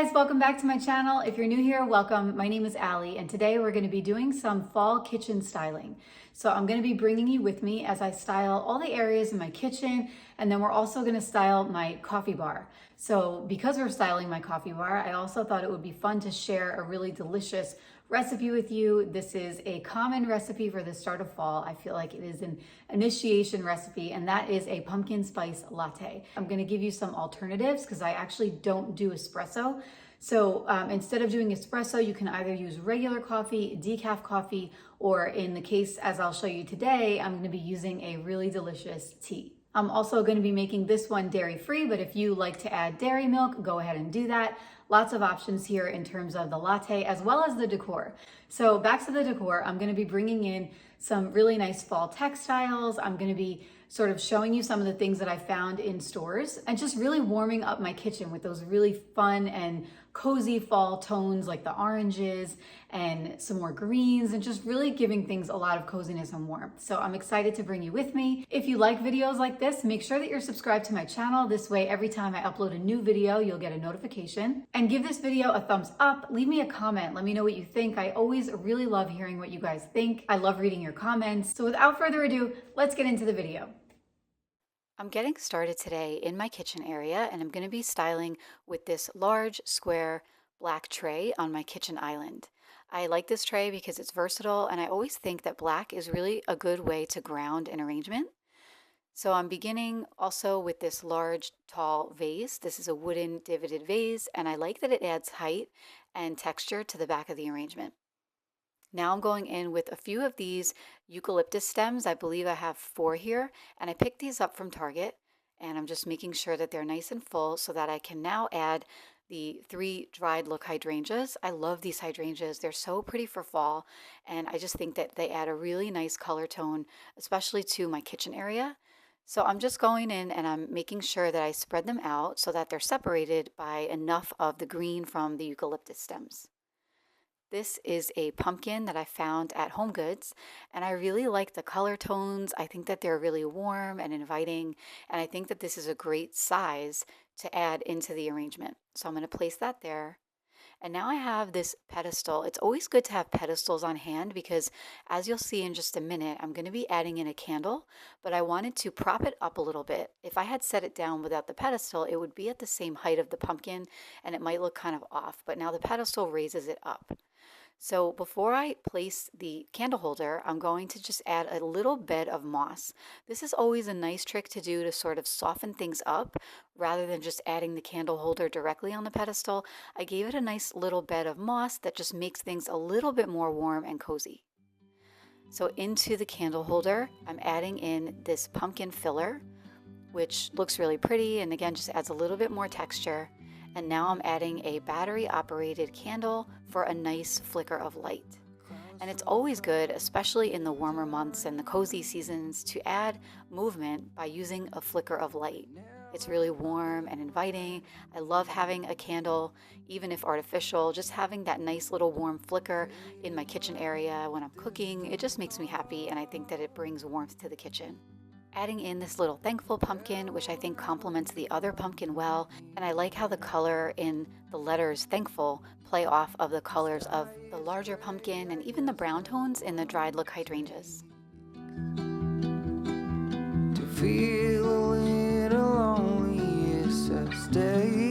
guys, welcome back to my channel. If you're new here, welcome. My name is Allie, and today we're going to be doing some fall kitchen styling. So I'm going to be bringing you with me as I style all the areas in my kitchen, and then we're also going to style my coffee bar. So because we're styling my coffee bar, I also thought it would be fun to share a really delicious recipe with you. This is a common recipe for the start of fall. I feel like it is an initiation recipe, and that is a pumpkin spice latte. I'm gonna give you some alternatives because I actually don't do espresso. So instead of doing espresso, you can either use regular coffee, decaf coffee, or in the case as I'll show you today, I'm gonna be using a really delicious tea. I'm also going to be making this one dairy-free, but if you like to add dairy milk, go ahead and do that. Lots of options here in terms of the latte as well as the decor. So back to the decor, I'm going to be bringing in some really nice fall textiles. I'm going to be sort of showing you some of the things that I found in stores and just really warming up my kitchen with those really fun and cozy fall tones like the oranges and some more greens and just really giving things a lot of coziness and warmth. So I'm excited to bring you with me. If you like videos like this, make sure that you're subscribed to my channel. This way, every time I upload a new video, you'll get a notification. And give this video a thumbs up. Leave me a comment. Let me know what you think. I always really love hearing what you guys think. I love reading your comments. So without further ado, let's get into the video. I'm getting started today in my kitchen area, and I'm going to be styling with this large square black tray on my kitchen island. I like this tray because it's versatile, and I always think that black is really a good way to ground an arrangement. So I'm beginning also with this large, tall vase. This is a wooden divoted vase, and I like that it adds height and texture to the back of the arrangement. Now I'm going in with a few of these eucalyptus stems. I believe I have 4 here, and I picked these up from Target, and I'm just making sure that they're nice and full so that I can now add the 3 dried look hydrangeas. I love these hydrangeas. They're so pretty for fall, and I just think that they add a really nice color tone, especially to my kitchen area. So I'm just going in and I'm making sure that I spread them out so that they're separated by enough of the green from the eucalyptus stems. This is a pumpkin that I found at HomeGoods, and I really like the color tones. I think that they're really warm and inviting, and I think that this is a great size to add into the arrangement. So I'm going to place that there. And now I have this pedestal. It's always good to have pedestals on hand because, as you'll see in just a minute, I'm going to be adding in a candle, but I wanted to prop it up a little bit. If I had set it down without the pedestal, it would be at the same height of the pumpkin, and it might look kind of off, but now the pedestal raises it up. So before I place the candle holder, I'm going to just add a little bed of moss. This is always a nice trick to do to sort of soften things up rather than just adding the candle holder directly on the pedestal. I gave it a nice little bed of moss that just makes things a little bit more warm and cozy. So into the candle holder, I'm adding in this pumpkin filler, which looks really pretty and again just adds a little bit more texture. And now I'm adding a battery-operated candle for a nice flicker of light. And it's always good, especially in the warmer months and the cozy seasons, to add movement by using a flicker of light. It's really warm and inviting. I love having a candle, even if artificial, just having that nice little warm flicker in my kitchen area when I'm cooking. It just makes me happy, and I think that it brings warmth to the kitchen. Adding in this little thankful pumpkin, which I think complements the other pumpkin well, and I like how the color in the letters thankful play off of the colors of the larger pumpkin and even the brown tones in the dried look hydrangeas. To feel a little lonely is a stay.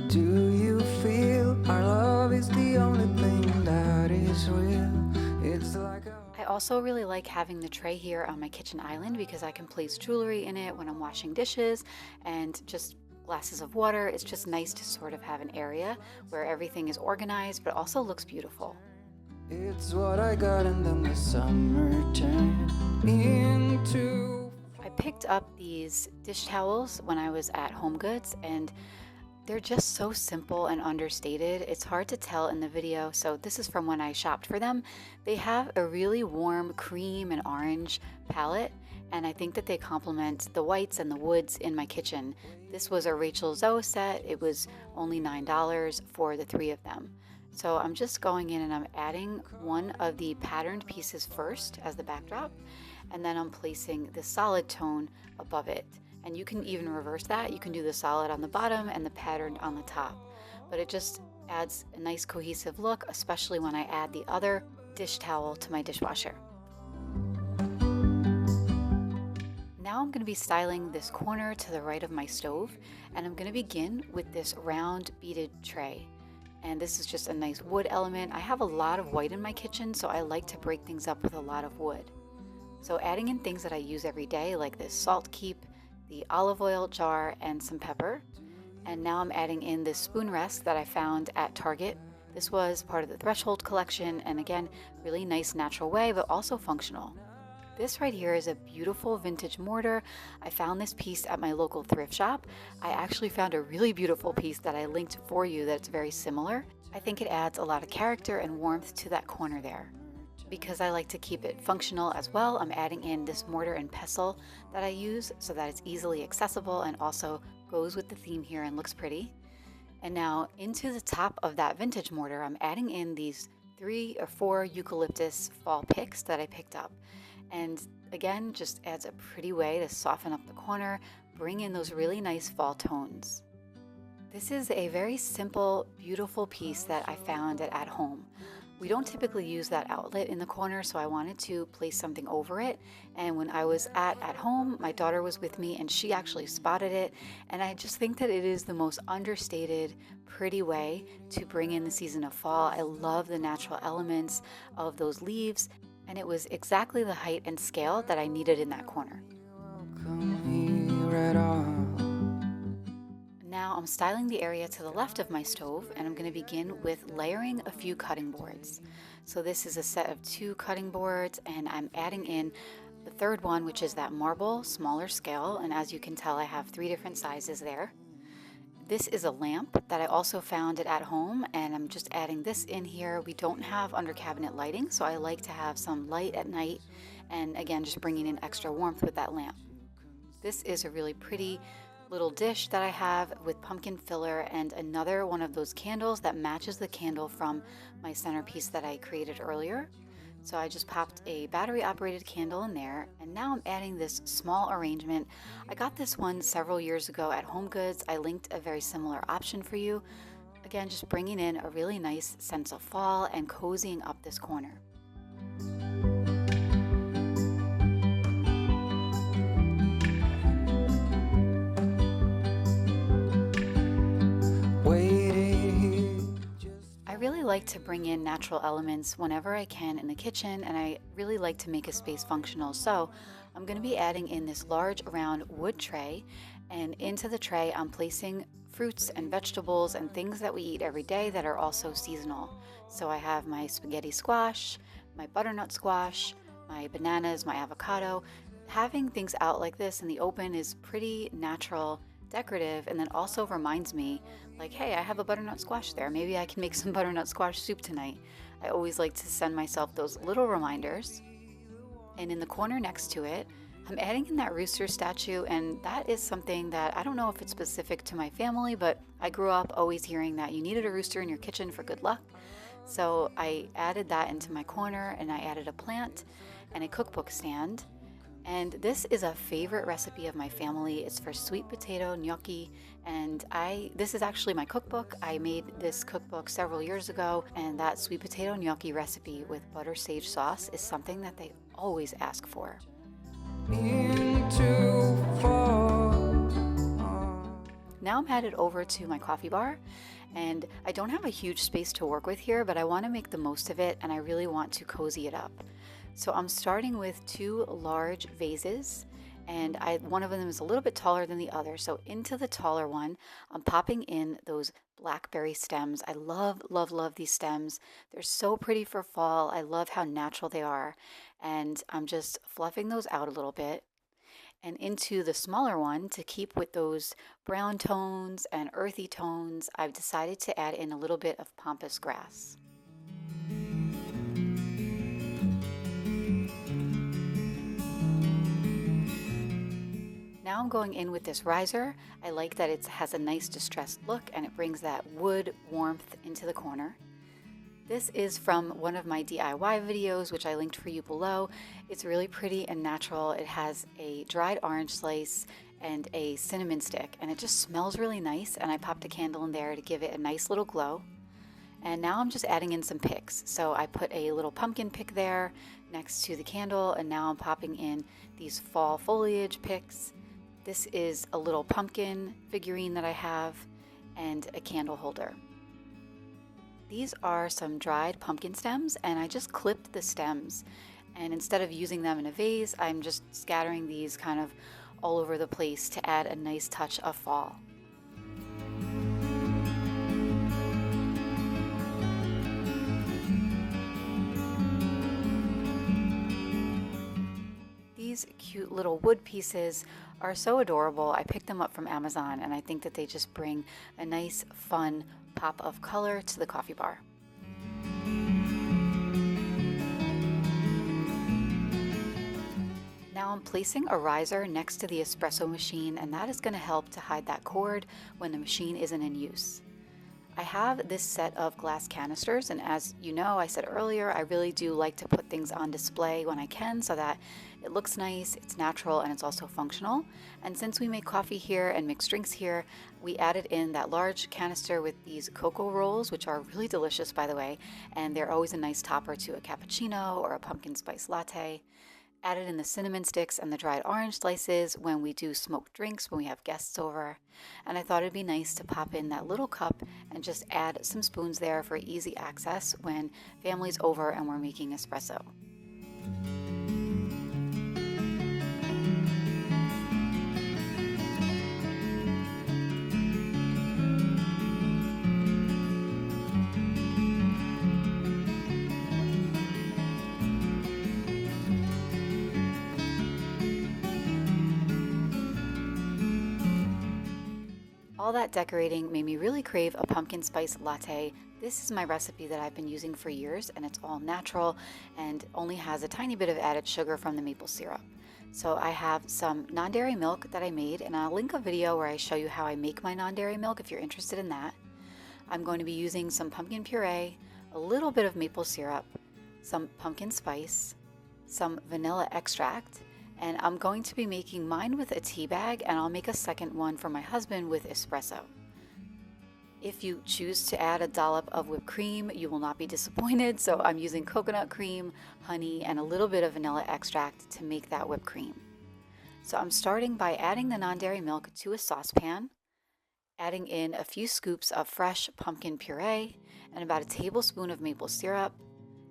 Do you feel our love is the only thing that is real? It's like I also really like having the tray here on my kitchen island because I can place jewelry in it when I'm washing dishes and just glasses of water. It's just nice to sort of have an area where everything is organized but also looks beautiful. It's what I got, and then the summer turned into... I picked up these dish towels when I was at HomeGoods, and they're just so simple and understated. It's hard to tell in the video, so this is from when I shopped for them. They have a really warm cream and orange palette, and I think that they complement the whites and the woods in my kitchen. This was a Rachel Zoe set. It was only $9 for the 3 of them. So I'm just going in and I'm adding one of the patterned pieces first as the backdrop, and then I'm placing the solid tone above it. And you can even reverse that. You can do the solid on the bottom and the patterned on the top. But it just adds a nice cohesive look, especially when I add the other dish towel to my dishwasher. Now I'm going to be styling this corner to the right of my stove, and I'm going to begin with this round beaded tray. And this is just a nice wood element. I have a lot of white in my kitchen, so I like to break things up with a lot of wood. So adding in things that I use every day, like this salt keep, the olive oil jar, and some pepper. And now I'm adding in this spoon rest that I found at Target. This was part of the Threshold collection, and again, really nice natural way, but also functional. This right here is a beautiful vintage mortar. I found this piece at my local thrift shop. I actually found a really beautiful piece that I linked for you that's very similar. I think it adds a lot of character and warmth to that corner there. Because I like to keep it functional as well, I'm adding in this mortar and pestle that I use so that it's easily accessible and also goes with the theme here and looks pretty. And now into the top of that vintage mortar, I'm adding in these 3 or 4 eucalyptus fall picks that I picked up. And again, just adds a pretty way to soften up the corner, bring in those really nice fall tones. This is a very simple, beautiful piece that I found at home. We don't typically use that outlet in the corner, so I wanted to place something over it. And when I was at home, my daughter was with me and she actually spotted it. And I just think that it is the most understated, pretty way to bring in the season of fall. I love the natural elements of those leaves, and it was exactly the height and scale that I needed in that corner. Now I'm styling the area to the left of my stove, and I'm going to begin with layering a few cutting boards. So this is a set of 2 cutting boards, and I'm adding in the third one, which is that marble smaller scale, and as you can tell, I have 3 different sizes there. This is a lamp that I also found at home, and I'm just adding this in here. We don't have under cabinet lighting, so I like to have some light at night, and again, just bringing in extra warmth with that lamp. This is a really pretty little dish that I have with pumpkin filler and another one of those candles that matches the candle from my centerpiece that I created earlier. So I just popped a battery operated candle in there, and now I'm adding this small arrangement. I got this one several years ago at HomeGoods. I linked a very similar option for you. Again, just bringing in a really nice sense of fall and cozying up this corner. I really like to bring in natural elements whenever I can in the kitchen, and I really like to make a space functional. So I'm going to be adding in this large round wood tray, and into the tray I'm placing fruits and vegetables and things that we eat every day that are also seasonal. So I have my spaghetti squash, my butternut squash, my bananas, my avocado. Having things out like this in the open is pretty natural, decorative, and then also reminds me, like, hey, I have a butternut squash there. Maybe I can make some butternut squash soup tonight. I always like to send myself those little reminders. And in the corner next to it, I'm adding in that rooster statue, and that is something that I don't know if it's specific to my family, but I grew up always hearing that you needed a rooster in your kitchen for good luck. So I added that into my corner, and I added a plant and a cookbook stand. And this is a favorite recipe of my family. It's for sweet potato gnocchi, and this is actually my cookbook. I made this cookbook several years ago, and that sweet potato gnocchi recipe with butter sage sauce is something that they always ask for. Now I'm headed over to my coffee bar, and I don't have a huge space to work with here, but I want to make the most of it, and I really want to cozy it up. So I'm starting with 2 large vases, and one of them is a little bit taller than the other. So into the taller one, I'm popping in those blackberry stems. I love, love, love these stems. They're so pretty for fall. I love how natural they are. And I'm just fluffing those out a little bit. And into the smaller one, to keep with those brown tones and earthy tones, I've decided to add in a little bit of pampas grass. Now I'm going in with this riser. I like that it has a nice distressed look, and it brings that wood warmth into the corner. This is from one of my DIY videos, which I linked for you below. It's really pretty and natural. It has a dried orange slice and a cinnamon stick, and it just smells really nice, and I popped a candle in there to give it a nice little glow. And now I'm just adding in some picks. So I put a little pumpkin pick there next to the candle, and now I'm popping in these fall foliage picks. This is a little pumpkin figurine that I have, and a candle holder. These are some dried pumpkin stems, and I just clipped the stems. And instead of using them in a vase, I'm just scattering these kind of all over the place to add a nice touch of fall. These cute little wood pieces are so adorable. I picked them up from Amazon, and I think that they just bring a nice, fun pop of color to the coffee bar. Now I'm placing a riser next to the espresso machine, and that is going to help to hide that cord when the machine isn't in use. I have this set of glass canisters, and as you know, I said earlier, I really do like to put things on display when I can so that it looks nice, it's natural, and it's also functional. And since we make coffee here and mix drinks here, we added in that large canister with these cocoa rolls, which are really delicious, by the way, and they're always a nice topper to a cappuccino or a pumpkin spice latte. Added in the cinnamon sticks and the dried orange slices when we do smoked drinks when we have guests over. And I thought it'd be nice to pop in that little cup and just add some spoons there for easy access when family's over and we're making espresso. All that decorating made me really crave a pumpkin spice latte. This is my recipe that I've been using for years, and it's all natural and only has a tiny bit of added sugar from the maple syrup. So I have some non-dairy milk that I made, and I'll link a video where I show you how I make my non-dairy milk if you're interested in that. I'm going to be using some pumpkin puree, a little bit of maple syrup, some pumpkin spice, some vanilla extract, and I'm going to be making mine with a tea bag, and I'll make a second one for my husband with espresso. If you choose to add a dollop of whipped cream, you will not be disappointed. So I'm using coconut cream, honey, and a little bit of vanilla extract to make that whipped cream. So I'm starting by adding the non-dairy milk to a saucepan, adding in a few scoops of fresh pumpkin puree and about a tablespoon of maple syrup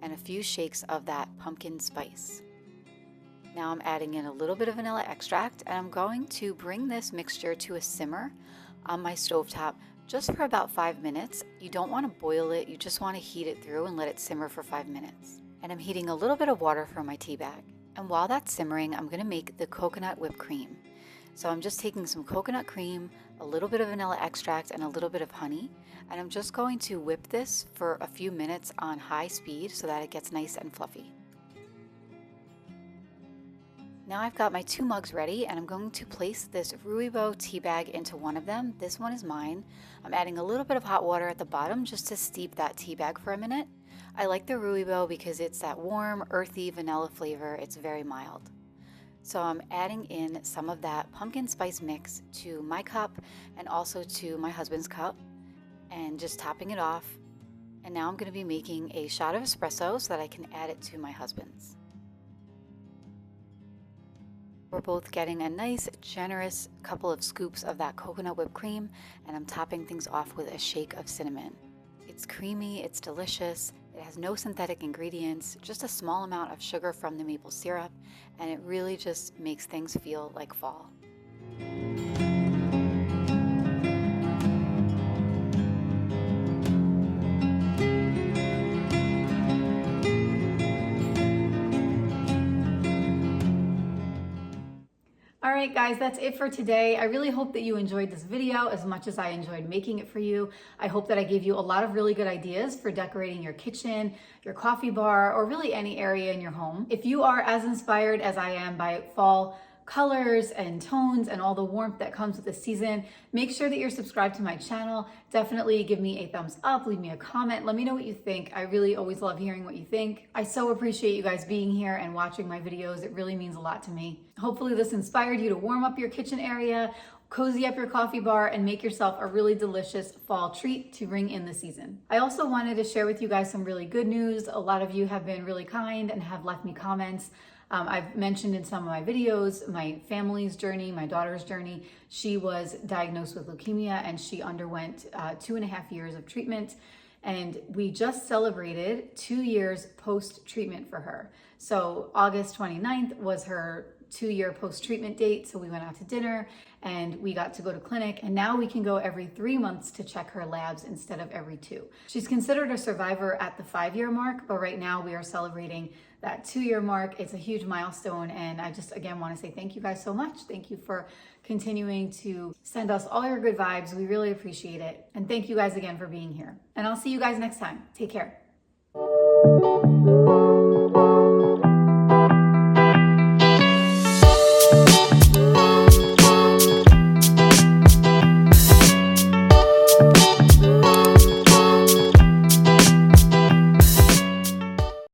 and a few shakes of that pumpkin spice. Now I'm adding in a little bit of vanilla extract, and I'm going to bring this mixture to a simmer on my stovetop just for about 5 minutes. You don't want to boil it, you just want to heat it through and let it simmer for 5 minutes. And I'm heating a little bit of water from my tea bag. And while that's simmering, I'm going to make the coconut whipped cream. So I'm just taking some coconut cream, a little bit of vanilla extract, and a little bit of honey. And I'm just going to whip this for a few minutes on high speed so that it gets nice and fluffy. Now I've got my 2 mugs ready, and I'm going to place this Ruibo tea bag into one of them. This one is mine. I'm adding a little bit of hot water at the bottom just to steep that tea bag for a minute. I like the Ruibo because it's that warm, earthy vanilla flavor. It's very mild. So I'm adding in some of that pumpkin spice mix to my cup and also to my husband's cup and just topping it off. And now I'm going to be making a shot of espresso so that I can add it to my husband's. We're both getting a nice, generous couple of scoops of that coconut whipped cream, and I'm topping things off with a shake of cinnamon. It's creamy, it's delicious, it has no synthetic ingredients, just a small amount of sugar from the maple syrup, and it really just makes things feel like fall. All right, guys, that's it for today. I really hope that you enjoyed this video as much as I enjoyed making it for you. I hope that I gave you a lot of really good ideas for decorating your kitchen, your coffee bar, or really any area in your home. If you are as inspired as I am by fall colors and tones and all the warmth that comes with the season. Make sure that you're subscribed to my channel. Definitely give me a thumbs up, leave me a comment, let me know what you think. I really always love hearing what you think. I so appreciate you guys being here and watching my videos. It really means a lot to me. Hopefully this inspired you to warm up your kitchen area, cozy up your coffee bar, and make yourself a really delicious fall treat to ring in the season. I also wanted to share with you guys some really good news. A lot of you have been really kind and have left me comments. I've mentioned in some of my videos my family's journey, my daughter's journey. She was diagnosed with leukemia and she underwent 2.5 years of treatment. And we just celebrated 2 years post-treatment for her. So August 29th was her 2-year post-treatment date. So we went out to dinner and we got to go to clinic, and now we can go every 3 months to check her labs instead of every 2. She's considered a survivor at the 5-year mark, but right now we are celebrating that 2-year mark. It's a huge milestone, and I just again want to say thank you guys so much. Thank you for continuing to send us all your good vibes. We really appreciate it. And thank you guys again for being here. And I'll see you guys next time. Take care.